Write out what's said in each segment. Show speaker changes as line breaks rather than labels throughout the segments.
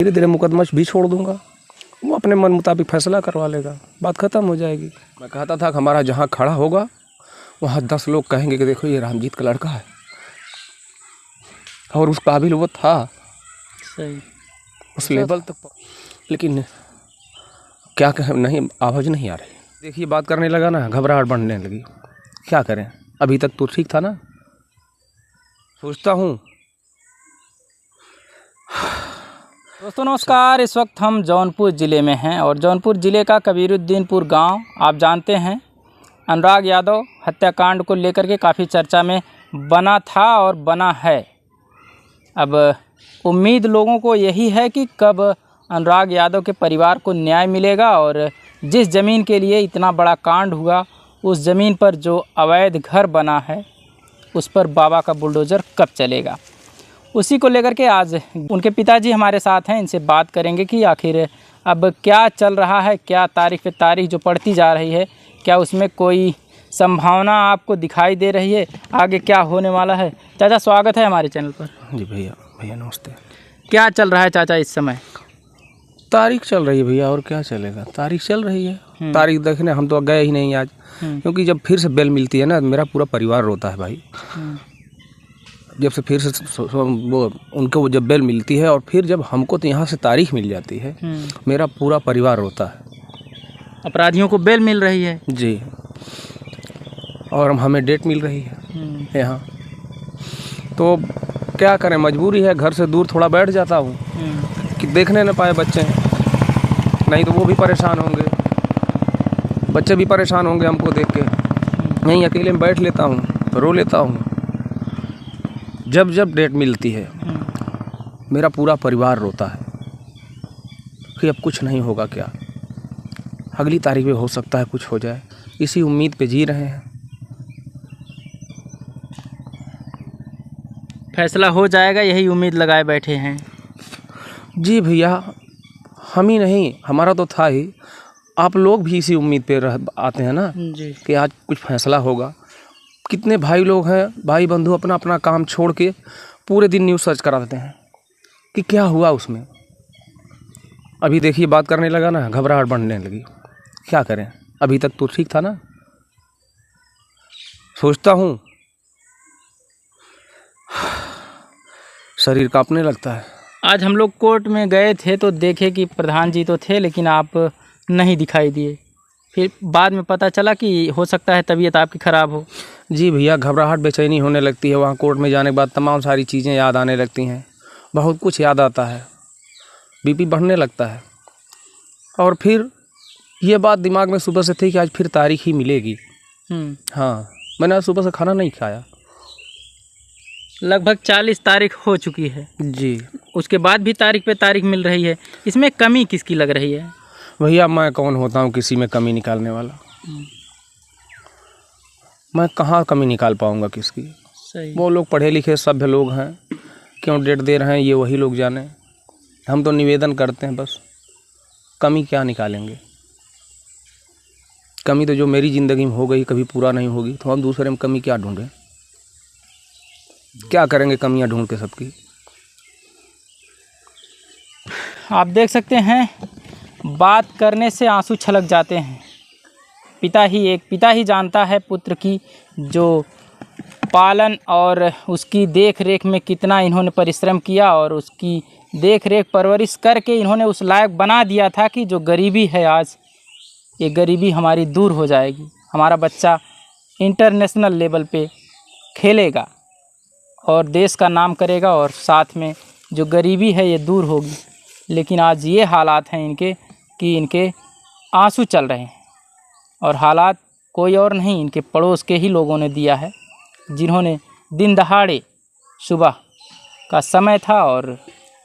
धीरे धीरे मुकदमा भी छोड़ दूंगा, वो अपने मन मुताबिक फैसला करवा लेगा, बात ख़त्म हो जाएगी। मैं कहता था कि हमारा जहाँ खड़ा होगा वहाँ 10 लोग कहेंगे कि देखो ये रामजीत का लड़का है, और उस काबिल वो था
सही
उस लेवल तक। लेकिन क्या कहें, नहीं, आवाज़ नहीं आ रही। देखिए बात करने लगा ना, घबराहट बढ़ने लगी। क्या करें, अभी तक तो ठीक था ना। सोचता हूँ।
दोस्तों नमस्कार, इस वक्त हम जौनपुर ज़िले में हैं और जौनपुर ज़िले का कबीरुद्दीनपुर गांव आप जानते हैं। अनुराग यादव हत्याकांड को लेकर के काफ़ी चर्चा में बना था और बना है। अब उम्मीद लोगों को यही है कि कब अनुराग यादव के परिवार को न्याय मिलेगा और जिस ज़मीन के लिए इतना बड़ा कांड हुआ उस ज़मीन पर जो अवैध घर बना है उस पर बाबा का बुलडोज़र कब चलेगा। उसी को लेकर के आज उनके पिताजी हमारे साथ हैं, इनसे बात करेंगे कि आखिर अब क्या चल रहा है, क्या तारीख पे तारीख जो पड़ती जा रही है, क्या उसमें कोई संभावना आपको दिखाई दे रही है, आगे क्या होने वाला है। चाचा स्वागत है हमारे चैनल पर।
जी भैया नमस्ते।
क्या चल रहा है चाचा इस समय?
तारीख चल रही है भैया, और क्या चलेगा, तारीख चल रही है। तारीख देखने हम तो गए ही नहीं आज, क्योंकि जब फिर से बेल मिलती है ना, मेरा पूरा परिवार रोता है भाई। जब से फिर से वो उनको जब बेल मिलती है और फिर जब हमको तो यहाँ से तारीख मिल जाती है, मेरा पूरा परिवार रोता है।
अपराधियों को बेल मिल रही है
जी, और हमें डेट मिल रही है यहाँ। तो क्या करें, मजबूरी है, घर से दूर थोड़ा बैठ जाता हूँ कि देखने न पाए बच्चे, नहीं तो वो भी परेशान होंगे, बच्चे भी परेशान होंगे हमको देख के। यहीं अकेले में बैठ लेता हूँ, रो लेता हूँ। जब जब डेट मिलती है मेरा पूरा परिवार रोता है कि अब कुछ नहीं होगा क्या, अगली तारीख में हो सकता है कुछ हो जाए। इसी उम्मीद पे जी रहे हैं।
फैसला हो जाएगा यही उम्मीद लगाए बैठे हैं।
जी भैया, हम ही नहीं, हमारा तो था ही, आप लोग भी इसी उम्मीद पे आते हैं ना
जी
कि आज कुछ फैसला होगा। कितने भाई लोग हैं, भाई बंधु अपना अपना काम छोड़ के पूरे दिन न्यूज़ सर्च करा देते हैं कि क्या हुआ उसमें। अभी देखिए बात करने लगा ना, घबराहट बढ़ने लगी। क्या करें, अभी तक तो ठीक था ना। सोचता हूँ, शरीर कांपने लगता है।
आज हम लोग कोर्ट में गए थे तो देखे कि प्रधान जी तो थे लेकिन आप नहीं दिखाई दिए। फिर बाद में पता चला कि हो सकता है तबीयत आपकी ख़राब हो।
जी भैया, घबराहट बेचैनी होने लगती है। वहाँ कोर्ट में जाने के बाद तमाम सारी चीज़ें याद आने लगती हैं, बहुत कुछ याद आता है, बीपी बढ़ने लगता है। और फिर ये बात दिमाग में सुबह से थी कि आज फिर तारीख ही मिलेगी। हाँ, मैंने आज सुबह से खाना नहीं खाया।
लगभग 40 तारीख हो चुकी है
जी,
उसके बाद भी तारीख पे तारीख मिल रही है। इसमें कमी किसकी लग रही है?
भैया मैं कौन होता हूँ किसी में कमी निकालने वाला। मैं कहाँ कमी निकाल पाऊँगा किसकी।
सही।
वो लोग पढ़े लिखे सभ्य लोग हैं, क्यों डेट दे रहे हैं ये वही लोग जाने। हम तो निवेदन करते हैं बस, कमी क्या निकालेंगे। कमी तो जो मेरी ज़िंदगी में हो गई कभी पूरा नहीं होगी, तो हम दूसरे में कमी क्या ढूंढें, क्या करेंगे कमियां ढूंढ के सबकी।
आप देख सकते हैं बात करने से आंसू छलक जाते हैं। पिता ही जानता है पुत्र की जो पालन और उसकी देख रेख में कितना इन्होंने परिश्रम किया और उसकी देख रेख परवरिश करके इन्होंने उस लायक बना दिया था कि जो गरीबी है आज, ये गरीबी हमारी दूर हो जाएगी। हमारा बच्चा इंटरनेशनल लेवल पे खेलेगा और देश का नाम करेगा और साथ में जो गरीबी है ये दूर होगी। लेकिन आज ये हालात हैं इनके कि इनके आंसू चल रहे हैं, और हालात कोई और नहीं इनके पड़ोस के ही लोगों ने दिया है, जिन्होंने दिन दहाड़े सुबह का समय था और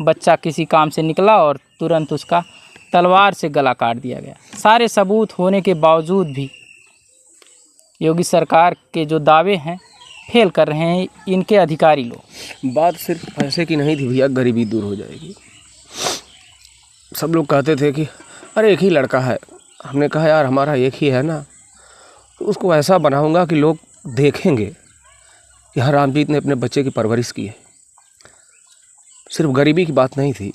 बच्चा किसी काम से निकला और तुरंत उसका तलवार से गला काट दिया गया। सारे सबूत होने के बावजूद भी योगी सरकार के जो दावे हैं फेल कर रहे हैं इनके अधिकारी लोग।
बात सिर्फ पैसे की नहीं थी भैया, गरीबी दूर हो जाएगी। सब लोग कहते थे कि अरे एक ही लड़का है। हमने कहा यार हमारा एक ही है ना, तो उसको ऐसा बनाऊंगा कि लोग देखेंगे कि हाँ रामजीत ने अपने बच्चे की परवरिश की है। सिर्फ गरीबी की बात नहीं थी,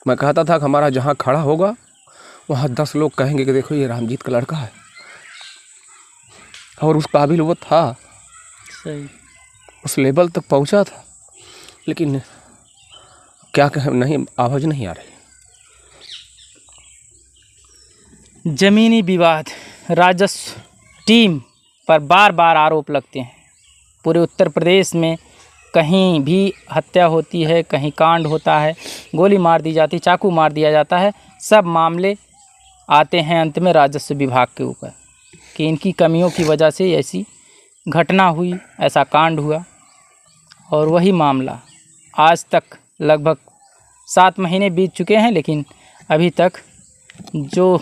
मैं कहता था कि हमारा जहाँ खड़ा होगा वहाँ 10 लोग कहेंगे कि देखो ये रामजीत का लड़का है, और उस काबिल वो था,
सही।
उस लेवल तक पहुँचा था, लेकिन क्या कहें, नहीं, आवाज़ नहीं आ रही।
ज़मीनी विवाद, राजस्व टीम पर बार बार आरोप लगते हैं। पूरे उत्तर प्रदेश में कहीं भी हत्या होती है, कहीं कांड होता है, गोली मार दी जाती, चाकू मार दिया जाता है, सब मामले आते हैं अंत में राजस्व विभाग के ऊपर कि इनकी कमियों की वजह से ऐसी घटना हुई, ऐसा कांड हुआ। और वही मामला आज तक लगभग 7 महीने बीत चुके हैं, लेकिन अभी तक जो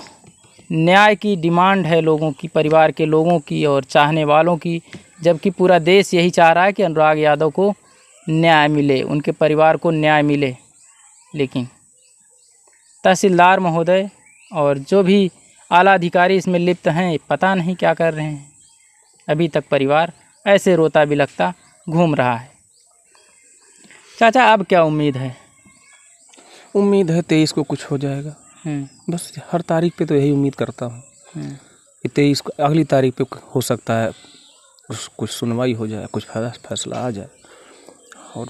न्याय की डिमांड है लोगों की, परिवार के लोगों की और चाहने वालों की, जबकि पूरा देश यही चाह रहा है कि अनुराग यादव को न्याय मिले, उनके परिवार को न्याय मिले, लेकिन तहसीलदार महोदय और जो भी आला अधिकारी इसमें लिप्त हैं पता नहीं क्या कर रहे हैं। अभी तक परिवार ऐसे रोता बिलखता घूम रहा है। चाचा अब क्या उम्मीद है?
उम्मीद है 23 को कुछ हो जाएगा, बस हर तारीख पे तो यही उम्मीद करता हूँ कि 23 को, अगली तारीख पे हो सकता है कुछ सुनवाई हो जाए, कुछ फैसला आ जाए, और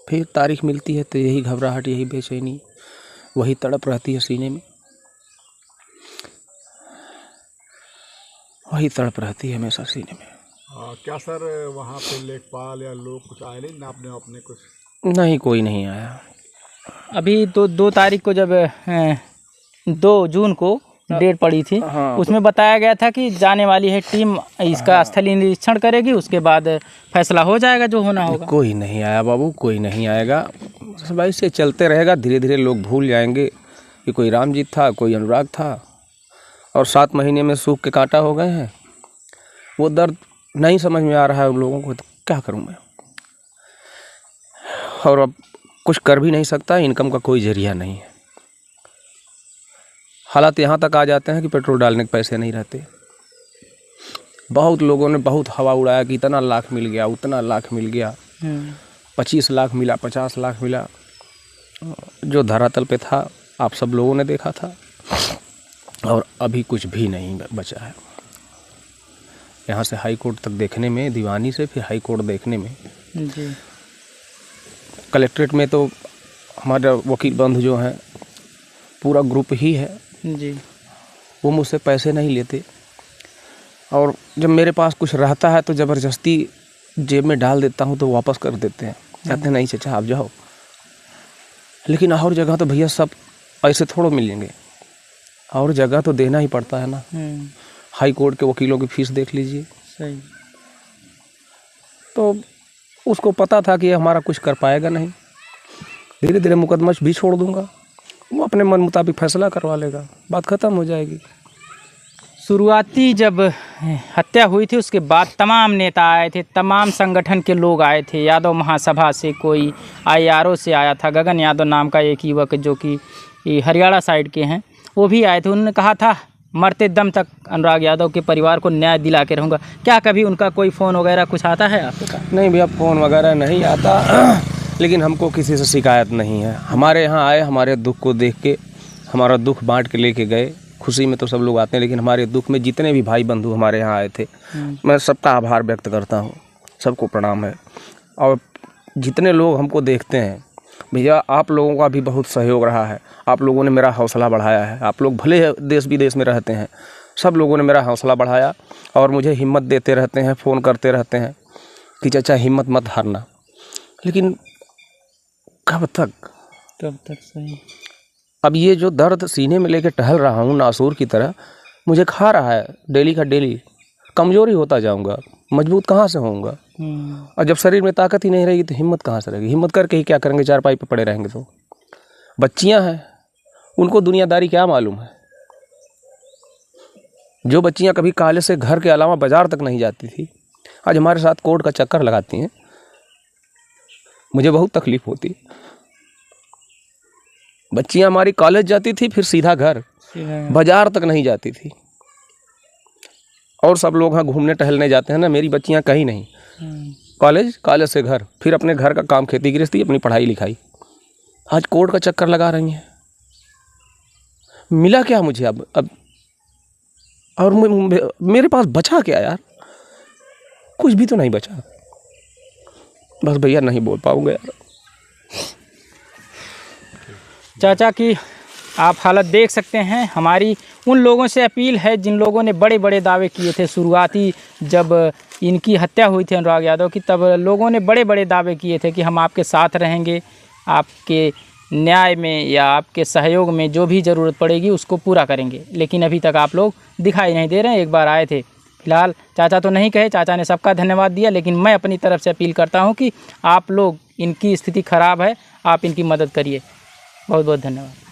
फिर तारीख मिलती है तो यही घबराहट, यही बेचैनी, वही तड़प रहती है सीने में, वही तड़प रहती है हमेशा सीने में।
क्या सर वहाँ पे लेखपाल या लोग कुछ आए नहीं नापने अपने कुछ?
नहीं, कोई नहीं आया।
अभी तो 2 तारीख को जब 2 जून को डेट पड़ी थी, उसमें बताया गया था कि जाने वाली है टीम, इसका स्थलीय निरीक्षण करेगी, उसके बाद फैसला हो जाएगा जो होना होगा।
कोई नहीं आया बाबू, कोई नहीं आएगा, सब ऐसे चलते रहेगा, धीरे धीरे लोग भूल जाएंगे कि कोई रामजीत था, कोई अनुराग था, और 7 महीने में सूख के कांटा हो गए हैं। वो दर्द नहीं समझ में आ रहा है उन लोगों को, तो क्या करूं मैं, और अब कुछ कर भी नहीं सकता, इनकम का कोई जरिया नहीं है। हालात यहाँ तक आ जाते हैं कि पेट्रोल डालने के पैसे नहीं रहते। बहुत लोगों ने बहुत हवा उड़ाया कि इतना लाख मिल गया, उतना लाख मिल गया, 25 लाख मिला, 50 लाख मिला। जो धरातल पे था आप सब लोगों ने देखा था, और अभी कुछ भी नहीं बचा है। यहाँ से हाई कोर्ट तक देखने में, दीवानी से फिर हाई कोर्ट देखने में
जी।
कलेक्ट्रेट में तो हमारे वकील बंधु जो हैं, पूरा ग्रुप ही है
जी,
वो मुझसे पैसे नहीं लेते, और जब मेरे पास कुछ रहता है तो ज़बरदस्ती जेब में डाल देता हूँ तो वापस कर देते हैं, कहते हैं नहीं चाचा आप जाओ। लेकिन और जगह तो भैया सब ऐसे थोड़ा मिलेंगे, और जगह तो देना ही पड़ता है ना। हाई कोर्ट के वकीलों की फीस देख लीजिए।
सही।
तो उसको पता था कि ये हमारा कुछ कर पाएगा नहीं, धीरे धीरे मुकदमा भी छोड़ दूंगा, वो अपने मन मुताबिक फैसला करवा लेगा, बात ख़त्म हो जाएगी।
शुरुआती जब हत्या हुई थी उसके बाद तमाम नेता आए थे, तमाम संगठन के लोग आए थे, यादव महासभा से कोई IRO से आया था, गगन यादव नाम का एक युवक जो कि हरियाणा साइड के हैं, वो भी आए थे। उन्होंने कहा था मरते दम तक अनुराग यादव के परिवार को न्याय दिला के रहूँगा। क्या कभी उनका कोई फ़ोन वगैरह कुछ आता है आपके पास?
नहीं भैया, फ़ोन वगैरह नहीं आता, लेकिन हमको किसी से शिकायत नहीं है। हमारे यहाँ आए, हमारे दुख को देख के हमारा दुख बांट के लेके गए। खुशी में तो सब लोग आते हैं, लेकिन हमारे दुख में जितने भी भाई बंधु हमारे यहाँ आए थे, मैं सबका आभार व्यक्त करता हूँ, सबको प्रणाम है। और जितने लोग हमको देखते हैं भैया, आप लोगों का भी बहुत सहयोग रहा है, आप लोगों ने मेरा हौसला बढ़ाया है। आप लोग भले देश विदेश में रहते हैं, सब लोगों ने मेरा हौसला बढ़ाया और मुझे हिम्मत देते रहते हैं, फ़ोन करते रहते हैं कि चाचा हिम्मत मत हारना। लेकिन कब तक?
सही।
अब ये जो दर्द सीने में लेके टहल रहा हूँ नासूर की तरह, मुझे खा रहा है डेली का डेली। कमज़ोर ही होता जाऊँगा, मजबूत कहाँ से होऊंगा? और जब शरीर में ताकत ही नहीं रहेगी तो हिम्मत कहाँ से रहेगी? हिम्मत करके ही क्या करेंगे? चारपाई पे पड़े रहेंगे। तो बच्चियाँ हैं, उनको दुनियादारी क्या मालूम है? जो बच्चियाँ कभी काले से घर के अलावा बाज़ार तक नहीं जाती थी, आज हमारे साथ कोर्ट का चक्कर लगाती हैं। मुझे बहुत तकलीफ़ होती। बच्चियाँ हमारी कॉलेज जाती थी, फिर सीधा घर, बाज़ार तक नहीं जाती थी। और सब लोग हाँ घूमने टहलने जाते हैं ना, मेरी बच्चियाँ कहीं नहीं, कॉलेज, कॉलेज से घर, फिर अपने घर का काम, खेती गृहस्थी, अपनी पढ़ाई लिखाई। आज कोर्ट का चक्कर लगा रही हैं। मिला क्या मुझे अब और मेरे पास बचा क्या यार? कुछ भी तो नहीं बचा। बस भैया नहीं बोल पाऊंगा यार।
चाचा की आप हालत देख सकते हैं। हमारी उन लोगों से अपील है जिन लोगों ने बड़े बड़े दावे किए थे। शुरुआती जब इनकी हत्या हुई थी अनुराग यादव की, तब लोगों ने बड़े बड़े दावे किए थे कि हम आपके साथ रहेंगे, आपके न्याय में या आपके सहयोग में जो भी ज़रूरत पड़ेगी उसको पूरा करेंगे। लेकिन अभी तक आप लोग दिखाई नहीं दे रहे हैं। एक बार आए थे, फिलहाल चाचा तो नहीं कहे, चाचा ने सबका धन्यवाद दिया, लेकिन मैं अपनी तरफ से अपील करता हूँ कि आप लोग, इनकी स्थिति ख़राब है, आप इनकी मदद करिए। बहुत बहुत धन्यवाद।